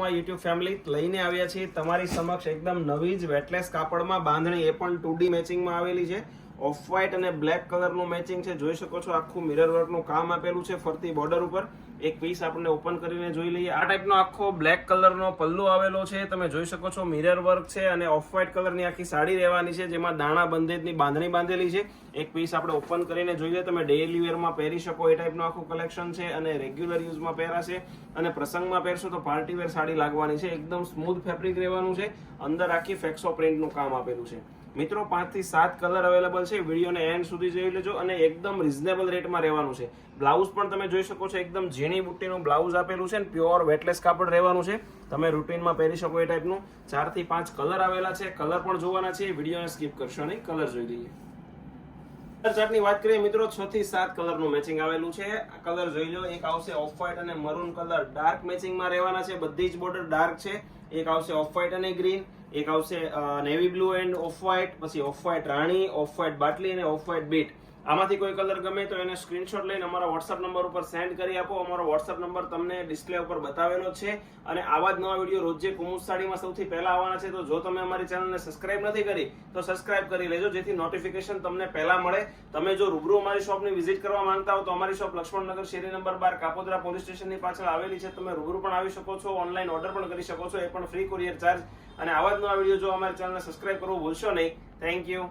My YouTube family લઈને આવ્યા છીએ તમારી સમક્ષ એકદમ નવી જ વેટલેસ કાપડમાં બાંધણી, એ પણ 2D મેચિંગમાં આવેલી છે. ઓફ વ્હાઇટ અને બ્લેક કલરનું મેચિંગ છે. જોઈ શકો છો આખું મિરર વર્કનું કામ આપેલું છે ફરતી બોર્ડર ઉપર. એક પીસ આપણે ઓપન કરીને જોઈ લઈએ. આ ટાઈપનો આખો બ્લેક કલરનો પલ્લુ આવેલો છે. તમે જોઈ શકો છો મિરર વર્ક છે અને ઓફ વ્હાઇટ કલરની આખી સાડી રહેવાની છે, જેમાં દાણા બંધેજની બાંધણી બાંધેલી છે. એક પીસ આપણે ઓપન કરીને જોઈએ. તમે ડેઇલી વેરમાં પહેરી શકો એ ટાઈપનું આખું કલેક્શન છે અને રેગ્યુલર યુઝમાં પહેરાશે અને પ્રસંગમાં પહેરશો તો પાર્ટી વેર સાડી લાગવાની છે. એકદમ સ્મૂથ ફેબ્રિક રહેવાનું છે. અંદર આખી ફેક્સો પ્રિન્ટનું કામ આપેલું છે. મિત્રો 5 થી 7 કલર અવેલેબલ છે. વિડીયોને એન્ડ સુધી જોઈ લેજો અને એકદમ રિઝનેબલ રેટમાં રહેવાનું છે. બ્લાઉઝ પણ તમે જોઈ શકો છો એકદમ ઝીણી બુટ્ટીનું બ્લાઉઝ આપેલું છે અને પ્યોર વેટલેસ કાપડ રહેવાનું છે. તમે રૂટીનમાં પહેરી શકો એ ટાઈપનું. 4 થી 5 કલર આવેલા છે. કલર પણ જોવાના છે. વિડીયોને સ્કીપ કરશો નહીં, કલર જોઈ લઈએ. કલર ચાર્ટની વાત કરીએ મિત્રો, 6 થી 7 કલરનું મેચિંગ આવેલું છે. આ કલર જોઈ લો. એક આવશે ઓફ વ્હાઇટ અને મરૂન કલર ડાર્ક મેચિંગમાં રહેવાના છે. બધી જ બોર્ડર ડાર્ક છે. એક આવશે ઓફ વ્હાઇટ અને ગ્રીન, એક આવશે navy blue and off white, પછી ઓફ વ્હાઇટ રાણી, ઓફ વ્હાઇટ બાટલી અને ઓફ વ્હાઇટ બીટ. આમાંથી કોઈ કલર ગમે તો એને સ્ક્રીનશોટ લઈને અમારા વોટ્સઅપ નંબર ઉપર સેન્ડ કરી આપો. અમારો વોટ્સઅપ નંબર તમને ડિસ્પ્લે ઉપર બતાવેલો છે. અને આવા જ નવા વિડીયો રોજ કુમુદ સાડીમાં સૌથી પહેલા આવવાના છે. તો જો તમે અમારી ચેનલને સબસ્ક્રાઇબ નથી કરી તો સબસ્ક્રાઇબ કરી લેજો, જેથી નોટિફિકેશન તમને પહેલા મળે. તમે જો રૂબરૂ અમારી શોપની વિઝિટ કરવા માંગતા હો તો અમારી શોપ લક્ષ્મણનગર શેરી નંબર 12 કાપોદ્રા પોલીસ સ્ટેશનની પાછળ આવેલી છે. તમે રૂબરૂ પણ આવી શકો છો, ઓનલાઈન ઓર્ડર પણ કરી શકો છો, એ પણ ફ્રી કુરિયર ચાર્જ. અને આવા જ નવા વિડીયો જો અમારી ચેનલને સબસ્ક્રાઇબ કરવું ભૂલશો નહીં. Thank you.